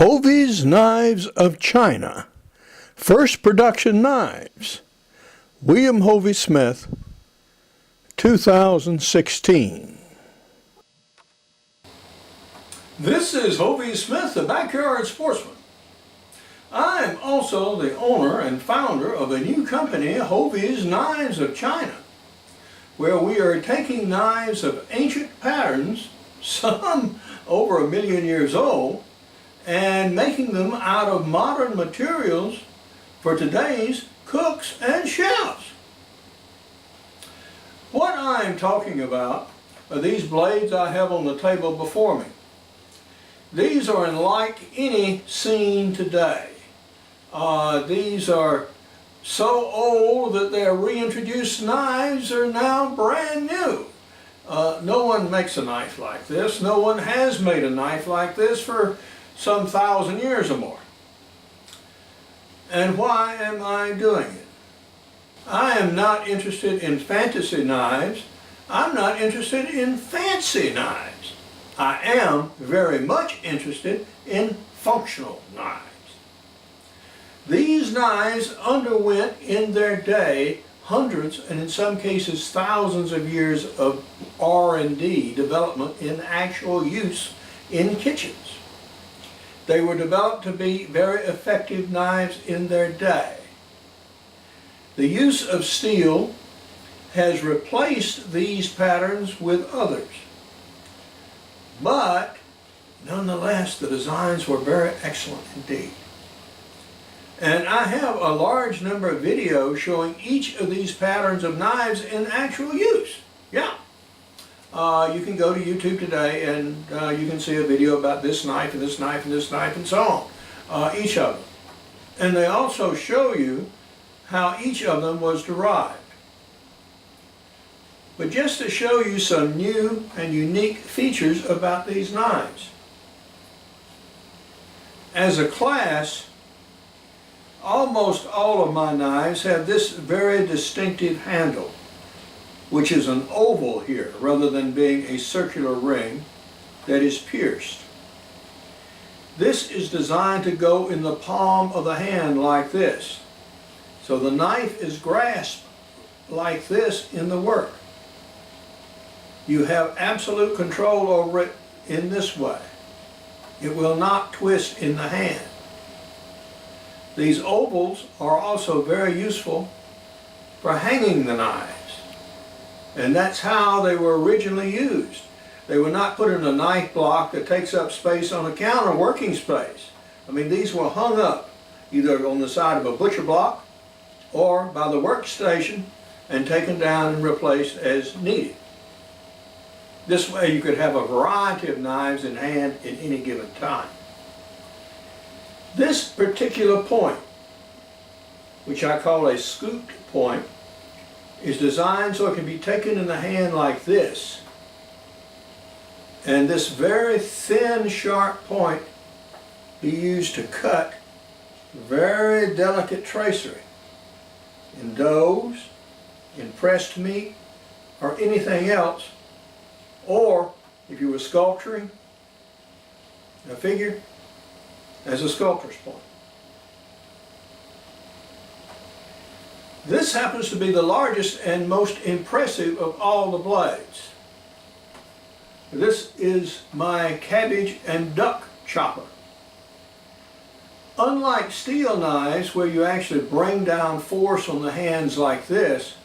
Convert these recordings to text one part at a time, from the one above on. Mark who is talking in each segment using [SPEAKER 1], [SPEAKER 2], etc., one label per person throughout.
[SPEAKER 1] Hovey's Knives of China, First Production Knives, William Hovey Smith, 2016. This is Hovey Smith, the Backyard Sportsman. I am also the owner and founder of a new company, Hovey's Knives of China, where we are taking knives of ancient patterns, some over 1 million years old, and making them out of modern materials for today's cooks and chefs. What I am talking about are these blades I have on the table before me. These are unlike any seen today. These are so old that their reintroduced knives are now brand new. No one makes a knife like this. No one has made a knife like this for some 1,000 years or more. And why am I doing it? I am not interested in fantasy knives. I'm not interested in fancy knives. I am very much interested in functional knives. These knives underwent in their day hundreds and in some cases thousands of years of R&D development in actual use in kitchens. They were developed to be very effective knives in their day. The use of steel has replaced these patterns with others. But nonetheless, the designs were very excellent indeed. And I have a large number of videos showing each of these patterns of knives in actual use. Yeah. You can go to YouTube today and you can see a video about this knife and this knife and this knife and so on, each of them. And they also show you how each of them was derived. But just to show you some new and unique features about these knives. As a class, almost all of my knives have this very distinctive handle, which is an oval here rather than being a circular ring that is pierced. This is designed to go in the palm of the hand like this. So the knife is grasped like this in the work. You have absolute control over it in this way. It will not twist in the hand. These ovals are also very useful for hanging the knives. And that's how they were originally used. They were not put in a knife block that takes up space on a counter, working space. I mean, these were hung up either on the side of a butcher block or by the workstation and taken down and replaced as needed. This way you could have a variety of knives in hand at any given time. This particular point, which I call a scooped point, is designed so it can be taken in the hand like this. And this very thin, sharp point be used to cut very delicate tracery in doughs, in pressed meat, or anything else, or if you were sculpturing a figure, as a sculptor's point. This happens to be the largest and most impressive of all the blades. This is my cabbage and duck chopper. Unlike steel knives where you actually bring down force on the hands like this,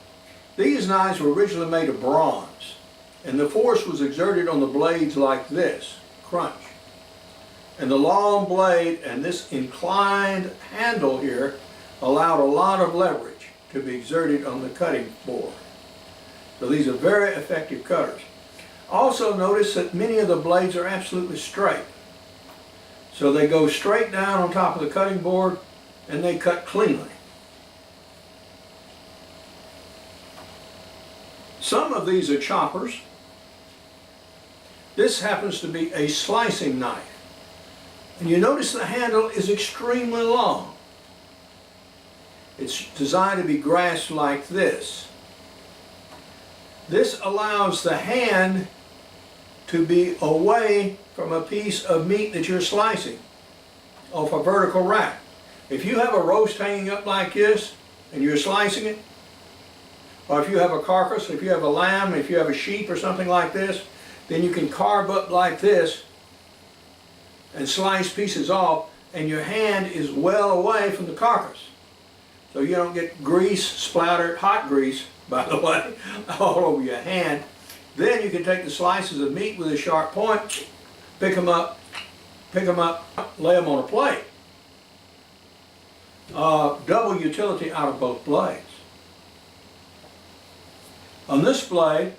[SPEAKER 1] these knives were originally made of bronze, and the force was exerted on the blades like this, crunch. And the long blade and this inclined handle here allowed a lot of leverage to be exerted on the cutting board. So these are very effective cutters. Also notice that many of the blades are absolutely straight. So they go straight down on top of the cutting board and they cut cleanly. Some of these are choppers. This happens to be a slicing knife. And you notice the handle is extremely long. It's designed to be grasped like this. This allows the hand to be away from a piece of meat that you're slicing. off a vertical rack. If you have a roast hanging up like this and you're slicing it, or if you have a carcass, if you have a lamb, if you have a sheep or something like this, then you can carve up like this and slice pieces off, and your hand is well away from the carcass. So you don't get grease splattered, hot grease, by the way, all over your hand. Then you can take the slices of meat with a sharp point, pick them up, lay them on a plate. Double utility out of both blades. On this blade,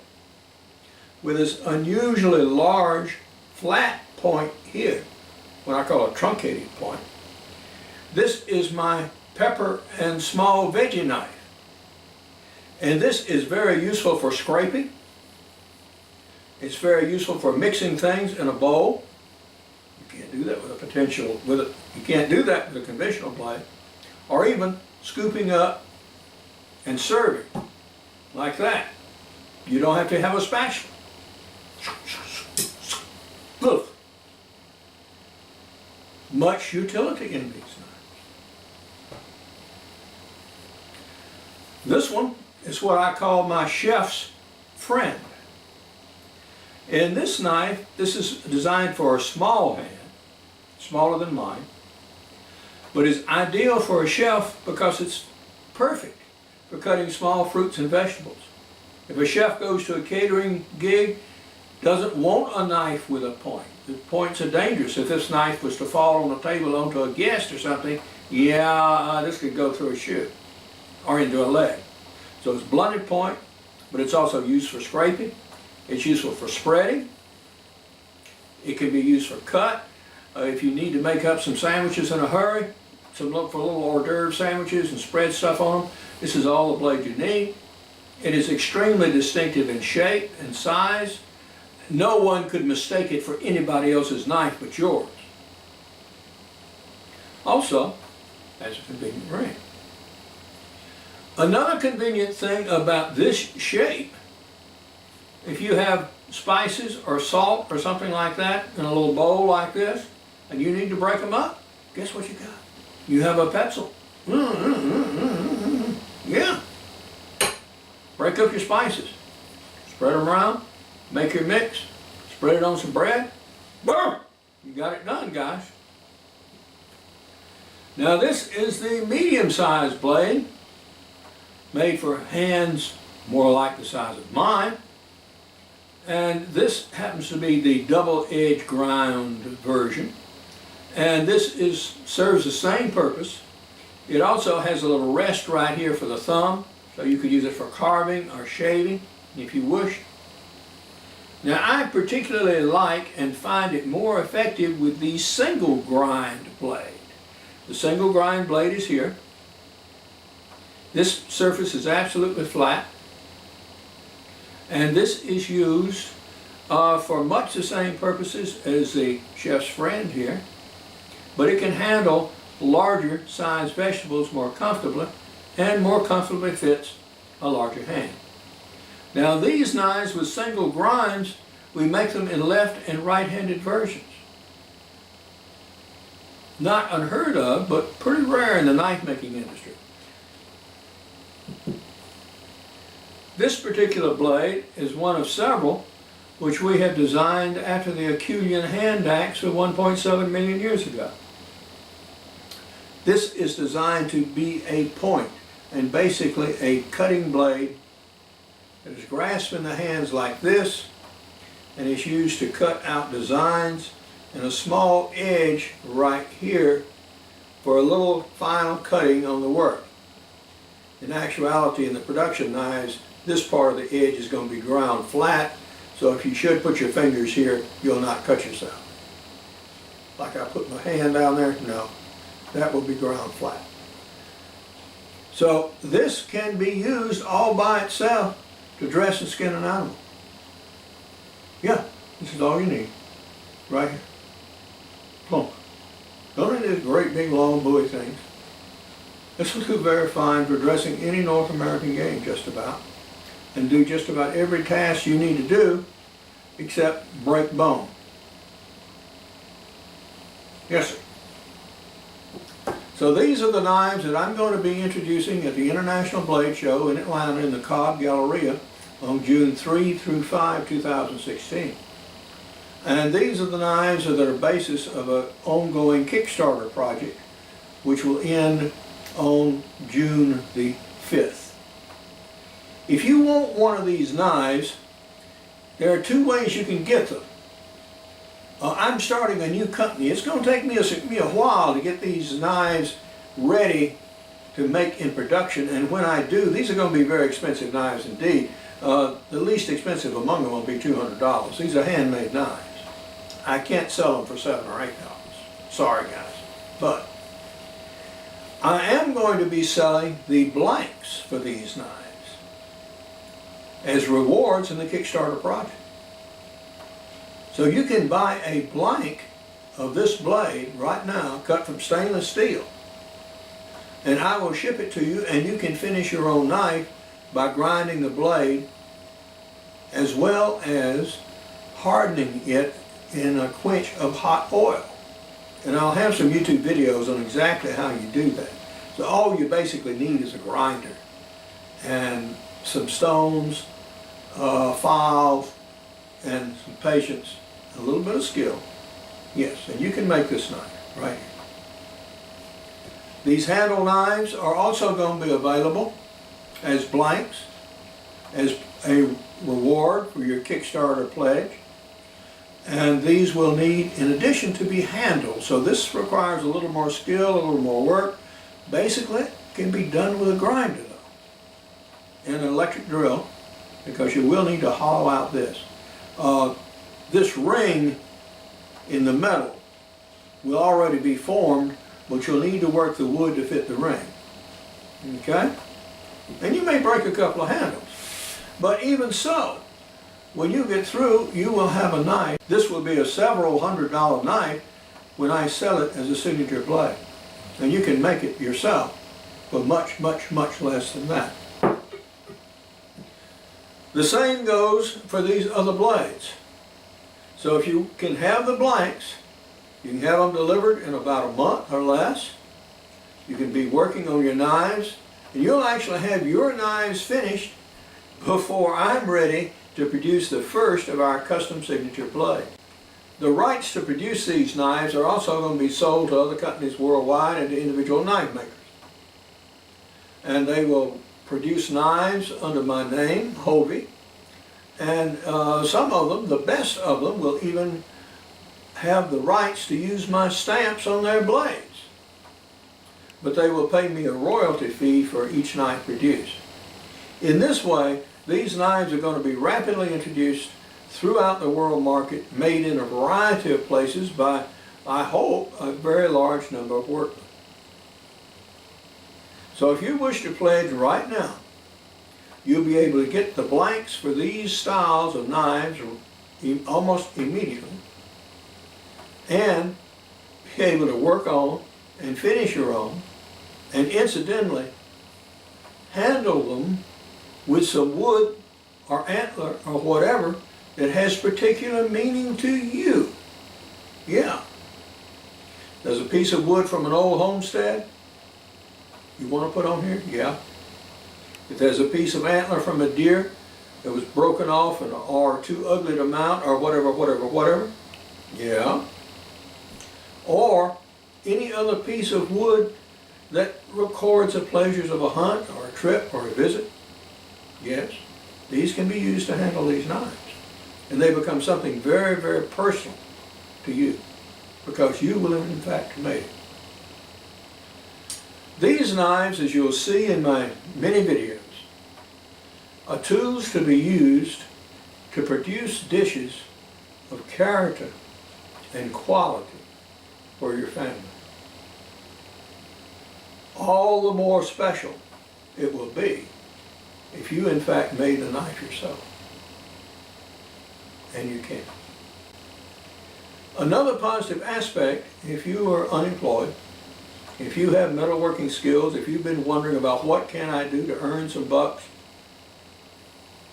[SPEAKER 1] with this unusually large flat point here, what I call a truncated point, this is my pepper and small veggie knife. And this is very useful for scraping. It's very useful for mixing things in a bowl. You can't do that with a you can't do that with a conventional blade. Or even scooping up and serving like that. You don't have to have a spatula. Look. Much utility in these knives. This one is what I call my chef's friend. In this knife, this is designed for a small hand, smaller than mine, but is ideal for a chef because it's perfect for cutting small fruits and vegetables. If a chef goes to a catering gig, doesn't want a knife with a point. The points are dangerous. If this knife was to fall on the table onto a guest or something, this could go through a shoe or into a leg. So it's blunted point, but it's also used for scraping. It's useful for spreading. It can be used for cut. If you need to make up some sandwiches in a hurry, look for little hors d'oeuvre sandwiches and spread stuff on them, this is all the blade you need. It is extremely distinctive in shape and size. No one could mistake it for anybody else's knife but yours. Also, has a convenient ring. Another convenient thing about this shape, if you have spices or salt or something like that in a little bowl like this, and you need to break them up, guess what you got? You have a pencil. Yeah. Break up your spices. Spread them around. Make your mix. Spread it on some bread. Boom! You got it done, guys. Now this is the medium-sized blade, made for hands more like the size of mine. And this happens to be the double-edge ground version. And this serves the same purpose. It also has a little rest right here for the thumb, so you could use it for carving or shaving if you wish. Now I particularly like and find it more effective with the single grind blade. The single grind blade is here. This surface is absolutely flat, and this is used for much the same purposes as the chef's friend here, but it can handle larger sized vegetables more comfortably and more comfortably fits a larger hand. Now these knives with single grinds, we make them in left and right-handed versions. Not unheard of, but pretty rare in the knife making industry. This particular blade is one of several which we have designed after the Acheulean hand axe of 1.7 million years ago. This is designed to be a point and basically a cutting blade that is grasped in the hands like this and is used to cut out designs, and a small edge right here for a little final cutting on the work. In actuality, in the production knives, this part of the edge is going to be ground flat, so if you should put your fingers here, you'll not cut yourself. Like I put my hand down there, no, that will be ground flat. So this can be used all by itself to dress and skin an animal. Yeah, this is all you need, right here. Plunk. Don't need these great big long buoy things. This will do very fine for dressing any North American game just about, and do just about every task you need to do except break bone. Yes, sir. So these are the knives that I'm going to be introducing at the International Blade Show in Atlanta in the Cobb Galleria on June 3 through 5, 2016. And these are the knives that are the basis of an ongoing Kickstarter project, which will end on June the 5th. If you want one of these knives, there are two ways you can get them. I'm starting a new company. It's going to take me a while to get these knives ready to make in production, and when I do, these are going to be very expensive knives indeed. The least expensive among them will be $200. These are handmade knives. I can't sell them for $7 or $8. Sorry guys. But I am going to be selling the blanks for these knives as rewards in the Kickstarter project. So you can buy a blank of this blade right now, cut from stainless steel, and I will ship it to you, and you can finish your own knife by grinding the blade as well as hardening it in a quench of hot oil. And I'll have some YouTube videos on exactly how you do that. So all you basically need is a grinder and some stones, files, and some patience, a little bit of skill. Yes, and you can make this knife right here. These handle knives are also going to be available as blanks, as a reward for your Kickstarter pledge. And these will need, in addition, to be handled. So this requires a little more skill, a little more work. Basically, it can be done with a grinder though, and an electric drill, because you will need to hollow out this. This ring in the metal will already be formed, but you'll need to work the wood to fit the ring. Okay? And you may break a couple of handles. But even so, when you get through, you will have a knife. This will be a several $100 knife when I sell it as a signature blade. And you can make it yourself for much, much, much less than that. The same goes for these other blades. So if you can have the blanks, you can have them delivered in about a month or less. You can be working on your knives, and you'll actually have your knives finished before I'm ready to produce the first of our custom signature blades. The rights to produce these knives are also going to be sold to other companies worldwide and to individual knife makers. And they will produce knives under my name, Hovey, and some of them, the best of them, will even have the rights to use my stamps on their blades. But they will pay me a royalty fee for each knife produced. In this way, these knives are going to be rapidly introduced throughout the world market, made in a variety of places by, I hope, a very large number of workmen. So if you wish to pledge right now, you'll be able to get the blanks for these styles of knives almost immediately, and be able to work on and finish your own, and incidentally, handle them with some wood or antler or whatever that has particular meaning to you. Yeah. There's a piece of wood from an old homestead you want to put on here? Yeah. If there's a piece of antler from a deer that was broken off or too ugly to mount or whatever. Yeah. Or any other piece of wood that records the pleasures of a hunt or a trip or a visit. Yes. These can be used to handle these knives. And they become something very, very personal to you, because you will have in fact made it. These knives, as you'll see in my many videos, are tools to be used to produce dishes of character and quality for your family. All the more special it will be if you in fact made the knife yourself. And you can. Another positive aspect, if you are unemployed, if you have metalworking skills, if you've been wondering about what can I do to earn some bucks,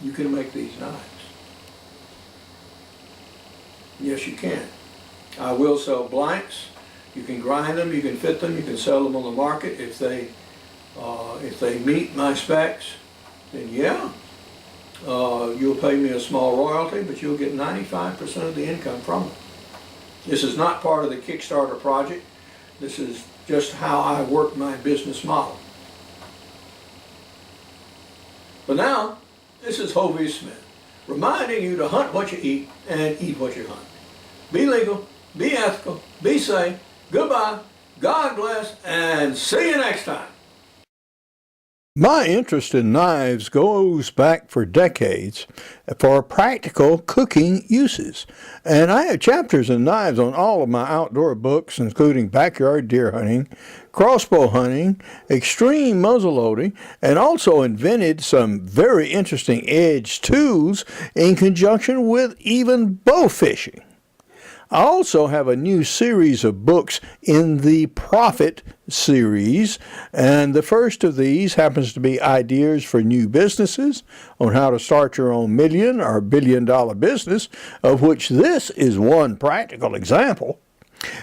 [SPEAKER 1] you can make these knives. Yes, you can. I will sell blanks You can grind them, you can fit them, you can sell them on the market. If they meet my specs, then yeah, you'll pay me a small royalty, but you'll get 95% of the income from it. This is not part of the Kickstarter project. This is just how I work my business model. But now, this is Hovey Smith, reminding you to hunt what you eat and eat what you hunt. Be legal, be ethical, be safe. Goodbye, God bless, and see you next time. My interest in knives goes back for decades for practical cooking uses. And I have chapters on knives on all of my outdoor books, including backyard deer hunting, crossbow hunting, extreme muzzleloading, and also invented some very interesting edge tools in conjunction with even bow fishing. I also have a new series of books in the Profit series, and the first of these happens to be Ideas for New Businesses on how to start your own million or billion-dollar business, of which this is one practical example.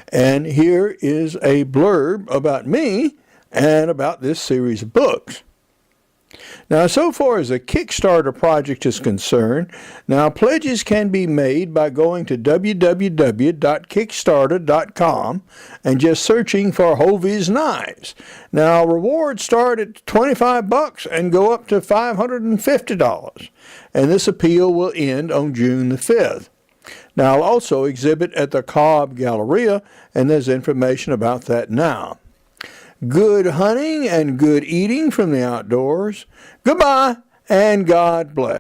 [SPEAKER 1] And here is a blurb about me and about this series of books. Now, so far as the Kickstarter project is concerned, now pledges can be made by going to www.kickstarter.com and just searching for Hovey's Knives. Now, rewards start at $25 and go up to $550, and this appeal will end on June the 5th. Now, I'll also exhibit at the Cobb Galleria, and there's information about that now. Good hunting and good eating from the outdoors. Goodbye, and God bless.